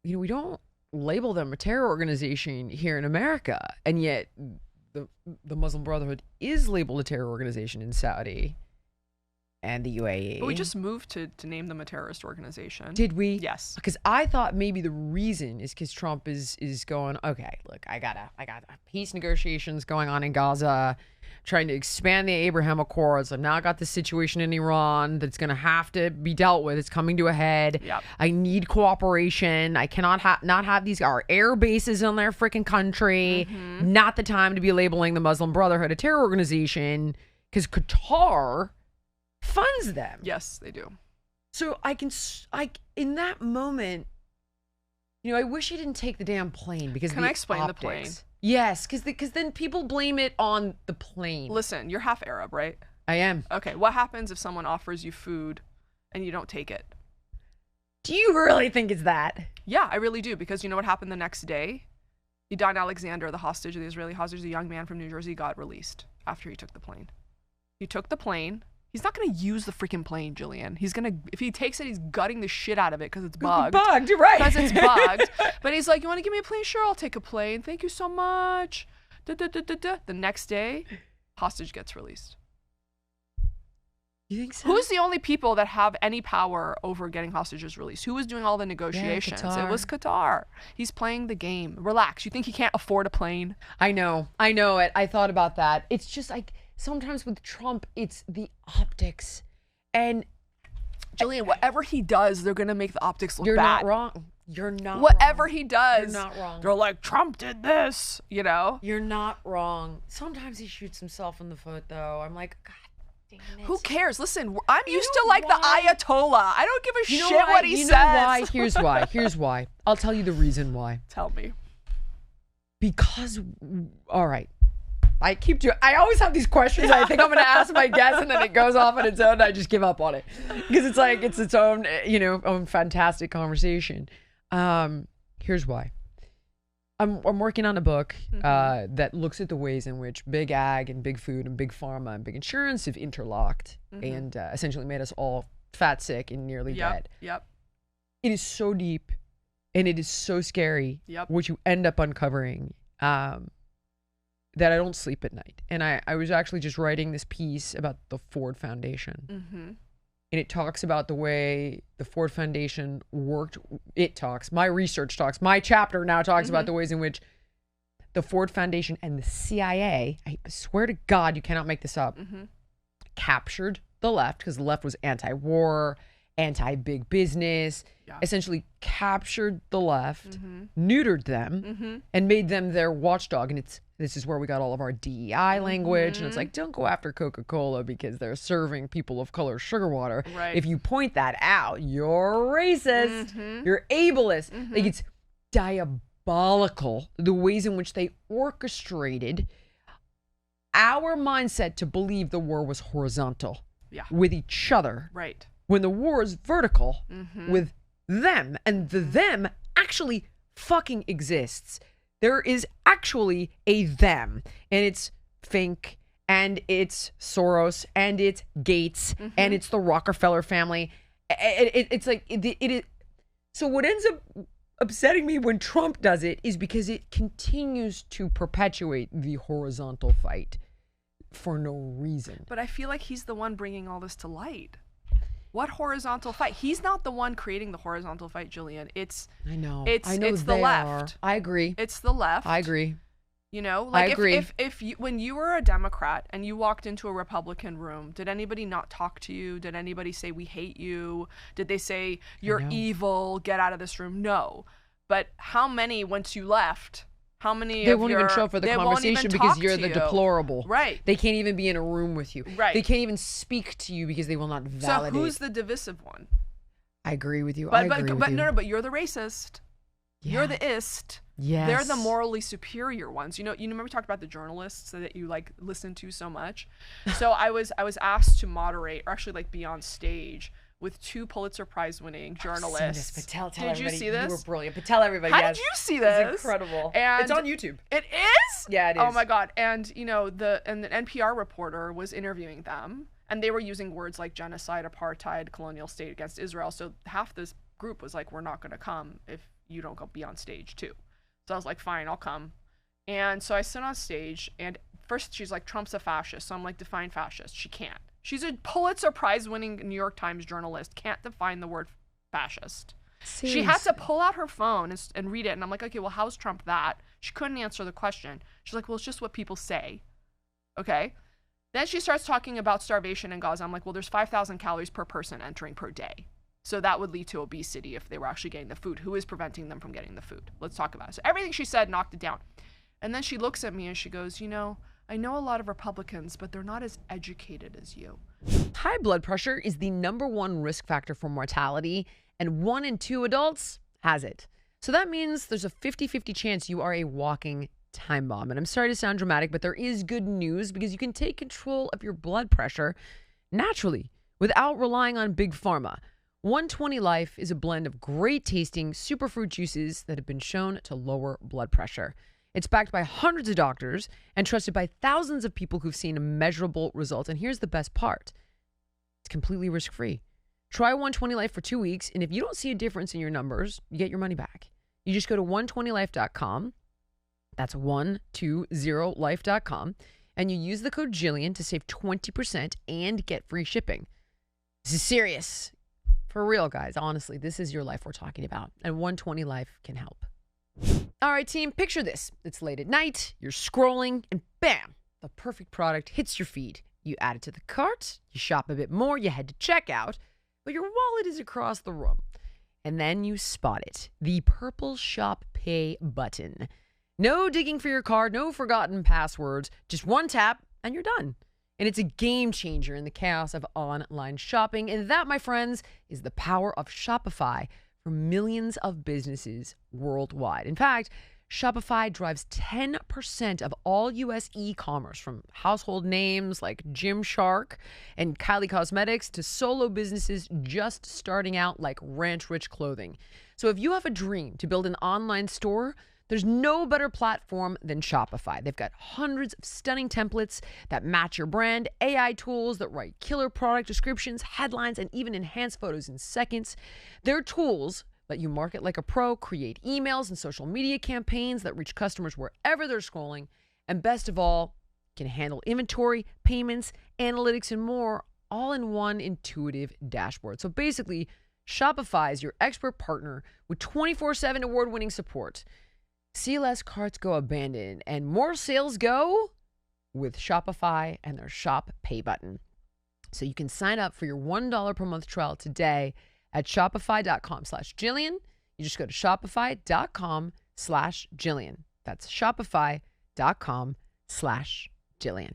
we don't label them a terror organization here in America, and yet the Muslim Brotherhood is labeled a terror organization in Saudi and the UAE. But we just moved to name them a terrorist organization. Did we? Yes. Because I thought maybe the reason is because Trump is going, okay, look, I got peace negotiations going on in Gaza, trying to expand the Abraham Accords. I've now got this situation in Iran that's going to have to be dealt with. It's coming to a head. Yep. I need cooperation. I cannot not have our air bases in their freaking country. Not the time to be labeling the Muslim Brotherhood a terror organization, because Qatar funds them. Yes, they do. So in that moment, I wish he didn't take the damn plane, because Can I explain the plane? Yes, because then people blame it on the plane. Listen, you're half Arab, right? I am. Okay, what happens if someone offers you food and you don't take it? Do you really think it's that? Yeah, I really do, because you know what happened the next day? Don Alexander, the Israeli hostage, the young man from New Jersey, got released after he took the plane. He took the plane. He's not going to use the freaking plane, Jillian. If he takes it, he's gutting the shit out of it because it's bugged. Bugged, you're right. Because it's bugged. But he's like, you want to give me a plane? Sure, I'll take a plane. Thank you so much. The next day, hostage gets released. You think so? Who's the only people that have any power over getting hostages released? Who was doing all the negotiations? Qatar. It was Qatar. He's playing the game. Relax. You think he can't afford a plane? I know it. I thought about that. It's just like, sometimes with Trump, it's the optics. And Jillian, whatever he does, they're going to make the optics look you're bad. not wrong. You're not Whatever wrong. he does, You're not wrong. They're like, Trump did this, You're not wrong. Sometimes he shoots himself in the foot, though. I'm like, God damn it. Who cares? Listen, I'm used know to like why? the Ayatollah. I don't give a You know shit why? what he you says. know why? Here's why. I'll tell you the reason why. Tell me. Because, all right. I always have these questions I think I'm going to ask my guests, and then it goes off on its own and I just give up on it. Because it's like, it's its own, own fantastic conversation. Here's why. I'm working on a book that looks at the ways in which big ag and big food and big pharma and big insurance have interlocked and essentially made us all fat, sick, and nearly dead. Yep. It is so deep and it is so scary, what you end up uncovering, that I don't sleep at night. And I was actually just writing this piece about the Ford Foundation. And it talks about the way the Ford Foundation worked. My research talks, my chapter now talks about the ways in which the Ford Foundation and the CIA, I swear to God, you cannot make this up, captured the left, because the left was anti-war, anti-big business, essentially captured the left, neutered them, and made them their watchdog. And this is where we got all of our DEI language. And it's like, don't go after Coca-Cola because they're serving people of color sugar water. Right. If you point that out, you're racist, you're ableist. Like, it's diabolical, the ways in which they orchestrated our mindset to believe the war was horizontal with each other. Right. When the war is vertical with them, and the them actually fucking exists. There is actually a them, and it's Fink, and it's Soros, and it's Gates, and it's the Rockefeller family. It's like, it is. So what ends up upsetting me when Trump does it is because it continues to perpetuate the horizontal fight for no reason. But I feel like he's the one bringing all this to light. What horizontal fight? He's not the one creating the horizontal fight, Jillian. It's the left. I agree. It's the left. I agree. Like, I agree. if you, when you were a Democrat and you walked into a Republican room, did anybody not talk to you? Did anybody say, we hate you? Did they say, you're evil, get out of this room? No. But how many, once you left, how many they won't even show up for the conversation because you're the deplorable. Right. They can't even be in a room with you. Right. They can't even speak to you because they will not validate. So who's the divisive one? I agree with you. But but you're the racist. Yeah. You're the ist. Yes. They're the morally superior ones. You remember we talked about the journalists that you like listen to so much. So I was asked to moderate, or actually like be on stage with two Pulitzer Prize winning journalists. I've seen this, but tell did everybody. You see this? You were brilliant. But tell everybody. How did you see this? It's incredible. And it's on YouTube. It is? Yeah, it is. Oh my God. And the NPR reporter was interviewing them, and they were using words like genocide, apartheid, colonial state against Israel. So half this group was like, we're not going to come if you don't go be on stage too. So I was like, fine, I'll come. And so I sit on stage, and first she's like, Trump's a fascist. So I'm like, define fascist. She can't. She's a Pulitzer Prize winning New York Times journalist. Can't define the word fascist. Seriously? She had to pull out her phone and read it. And I'm like, okay, well, how's Trump that? She couldn't answer the question. She's like, well, it's just what people say. Okay. Then she starts talking about starvation in Gaza. I'm like, well, there's 5,000 calories per person entering per day. So that would lead to obesity if they were actually getting the food. Who is preventing them from getting the food? Let's talk about it. So everything she said knocked it down. And then she looks at me and she goes, you know, I know a lot of Republicans, but they're not as educated as you. High blood pressure is the #1 risk factor for mortality, and 1 in 2 adults has it. So that means there's a 50-50 chance you are a walking time bomb. And I'm sorry to sound dramatic, but there is good news because you can take control of your blood pressure naturally without relying on big pharma. 120 Life is a blend of great tasting superfruit juices that have been shown to lower blood pressure. It's backed by hundreds of doctors and trusted by thousands of people who've seen measurable results. And here's the best part. It's completely risk-free. Try 120 Life for 2 weeks, and if you don't see a difference in your numbers, you get your money back. You just go to 120life.com. That's 120life.com. And you use the code Jillian to save 20% and get free shipping. This is serious. For real, guys. Honestly, this is your life we're talking about. And 120 Life can help. All right, team, picture this. It's late at night, you're scrolling, and bam, the perfect product hits your feed. You add it to the cart, you shop a bit more, you head to checkout, but your wallet is across the room. And then you spot it, the purple Shop Pay button. No digging for your card, no forgotten passwords, just one tap, and you're done. And it's a game changer in the chaos of online shopping. And that, my friends, is the power of Shopify for millions of businesses worldwide. In fact, Shopify drives 10% of all U.S. e-commerce, from household names like Gymshark and Kylie Cosmetics to solo businesses just starting out like Ranch Rich Clothing. So if you have a dream to build an online store, there's no better platform than Shopify. They've got hundreds of stunning templates that match your brand, AI tools that write killer product descriptions, headlines, and even enhance photos in seconds. Their tools let you market like a pro, create emails and social media campaigns that reach customers wherever they're scrolling, and best of all, can handle inventory, payments, analytics, and more, all in one intuitive dashboard. So basically, Shopify is your expert partner with 24/7 award-winning support. See less carts go abandoned and more sales go with Shopify and their Shop Pay button. So you can sign up for your $1 per month trial today at shopify.com/Jillian. You just go to shopify.com/Jillian. That's shopify.com/Jillian.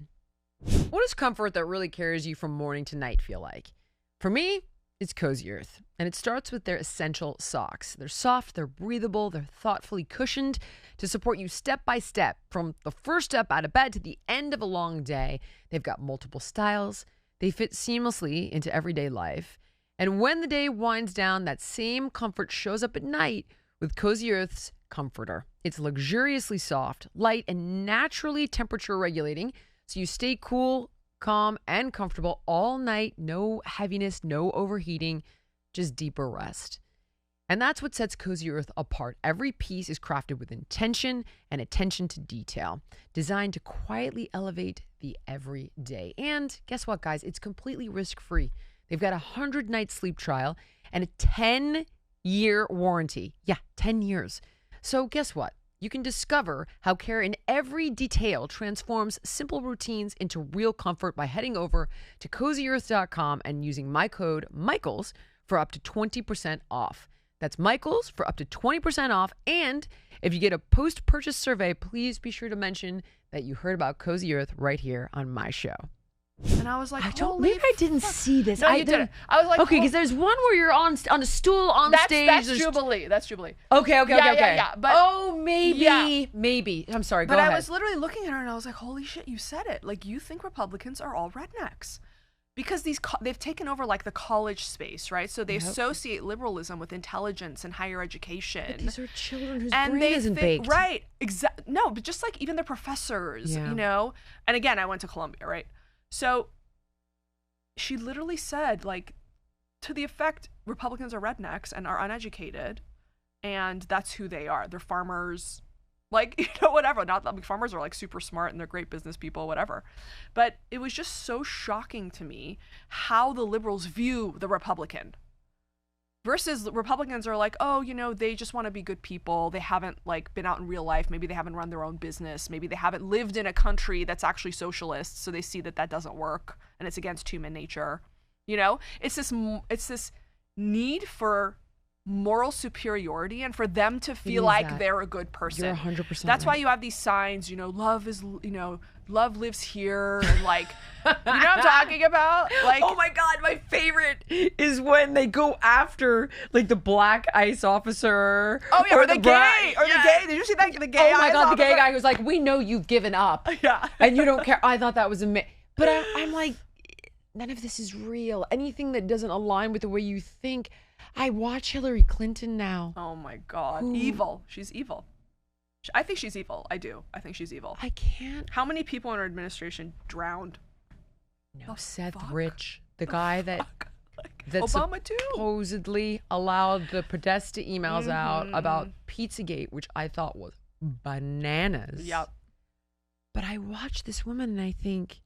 What does comfort that really carries you from morning to night feel like? For me, it's Cozy Earth, and it starts with their essential socks. They're soft, they're breathable, they're thoughtfully cushioned to support you step by step, from the first step out of bed to the end of a long day. They've got multiple styles. They fit seamlessly into everyday life. And when the day winds down, that same comfort shows up at night with Cozy Earth's Comforter. It's luxuriously soft, light, and naturally temperature regulating, so you stay cool, calm, and comfortable all night. No heaviness, no overheating, just deeper rest. And that's what sets Cozy Earth apart. Every piece is crafted with intention and attention to detail, designed to quietly elevate the everyday. And guess what, guys? It's completely risk-free. They've got a 100-night sleep trial and a 10-year warranty. Yeah, 10 years. So guess what? You can discover how care in every detail transforms simple routines into real comfort by heading over to CozyEarth.com and using my code Michaels for up to 20% off. That's Michaels for up to 20% off. And if you get a post-purchase survey, please be sure to mention that you heard about Cozy Earth right here on my show. And I was like, maybe I didn't see this. No, you didn't. I was like, okay, because there's one where you're on a stool on stage. That's Jubilee. That's Jubilee. Okay. Yeah. But maybe. I'm sorry. Go ahead. But I was literally looking at her and I was like, holy shit, you said it. Like, you think Republicans are all rednecks. Because they've taken over like the college space, right? So they associate liberalism with intelligence and higher education. But these are children whose brain isn't baked. Right. No, but just like even the professors, you know? And again, I went to Columbia, right? So she literally said, like, to the effect, Republicans are rednecks and are uneducated. And that's who they are. They're farmers, like, whatever. Not that farmers are like super smart and they're great business people, whatever. But it was just so shocking to me how the liberals view the Republican. Versus Republicans are like, oh, they just want to be good people. They haven't like been out in real life. Maybe they haven't run their own business. Maybe they haven't lived in a country that's actually socialist. So they see that doesn't work and it's against human nature. It's this need for moral superiority and for them to feel like they're a good person. You're 100% That's right. why you have these signs, love lives here, and like, you know what I'm talking about? Like, oh my God, my favorite is when they go after like the black ICE officer. Oh yeah, or the gay. Did you see that? The gay. Oh my God, the gay officer? guy who's like, we know you've given up. Yeah. And you don't care. I thought that was amazing. But I'm like, none of this is real. Anything that doesn't align with the way you think. I watch Hillary Clinton now. Oh my God. Evil. She's evil. I think she's evil. I do. I think she's evil. I can't. How many people in her administration drowned? No, Seth Rich, the guy that Obama too supposedly allowed the Podesta emails out about Pizzagate, which I thought was bananas. Yep. But I watched this woman and I think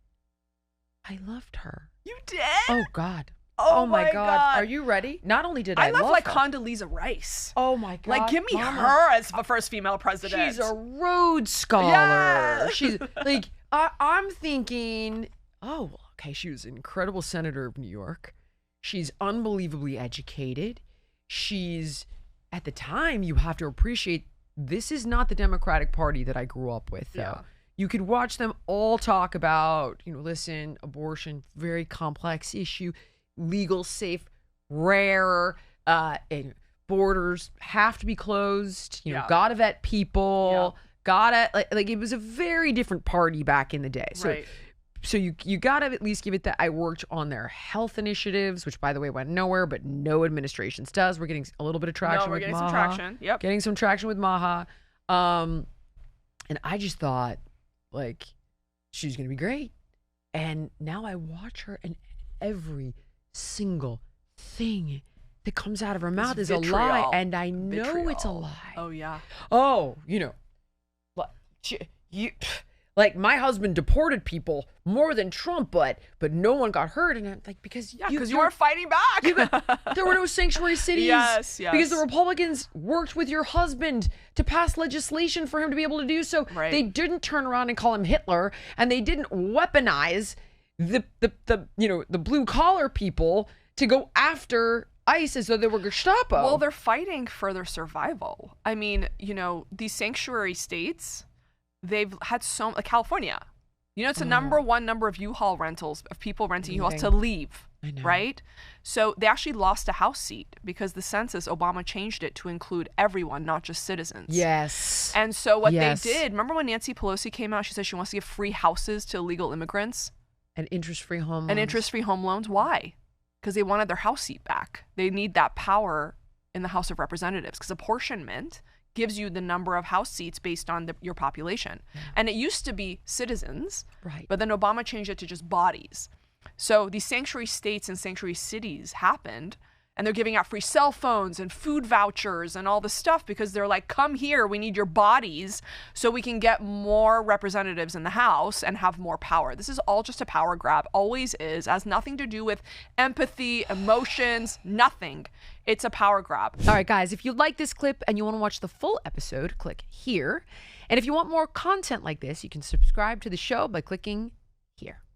I loved her. You did? Oh God. Oh my God. Are you ready? Not only did I love like her. Condoleezza Rice. Oh my God. Like, give me Mama. her as the first female president. She's a Rhodes Scholar. Yeah. She's like, I'm thinking, oh, okay, she was an incredible senator of New York. She's unbelievably educated. She's, at the time, you have to appreciate, this is not the Democratic Party that I grew up with, though. Yeah. You could watch them all talk about, listen, abortion, very complex issue, legal, safe, rare, and borders have to be closed. Gotta vet people. Gotta like it was a very different party back in the day. So, right. So you gotta at least give it that. I worked on their health initiatives, which by the way went nowhere, but no administrations does. We're getting a little bit of traction. We're with getting Maha. some traction. Yep. Getting some traction with Maha. And I just thought like she's gonna be great. And now I watch her and every single thing that comes out of her mouth is a lie, and I know it's a lie. Oh yeah. Oh, like my husband deported people more than Trump, but no one got hurt, and I'm like, because you weren't fighting back. There were no sanctuary cities. Yes. Because the Republicans worked with your husband to pass legislation for him to be able to do so. Right. They didn't turn around and call him Hitler, and they didn't weaponize the blue collar people to go after ICE as though they were Gestapo. Well, they're fighting for their survival. I mean, these sanctuary states, they've had like California. It's a number of U-Haul rentals, of people renting U-Hauls to leave, right? So they actually lost a House seat because the census, Obama changed it to include everyone, not just citizens. Yes. And so what they did, remember when Nancy Pelosi came out, she said she wants to give free houses to illegal immigrants? And interest-free home loans. And interest-free home loans. Why? Because they wanted their House seat back. They need that power in the House of Representatives because apportionment gives you the number of House seats based on your population. Yeah. And it used to be citizens, right? But then Obama changed it to just bodies. So these sanctuary states and sanctuary cities happened, and they're giving out free cell phones and food vouchers and all this stuff because they're like, come here, we need your bodies so we can get more representatives in the House and have more power. This is all just a power grab, always is, has nothing to do with empathy, emotions, nothing. It's a power grab. All right, guys, if you like this clip and you want to watch the full episode, click here. And if you want more content like this, you can subscribe to the show by clicking here.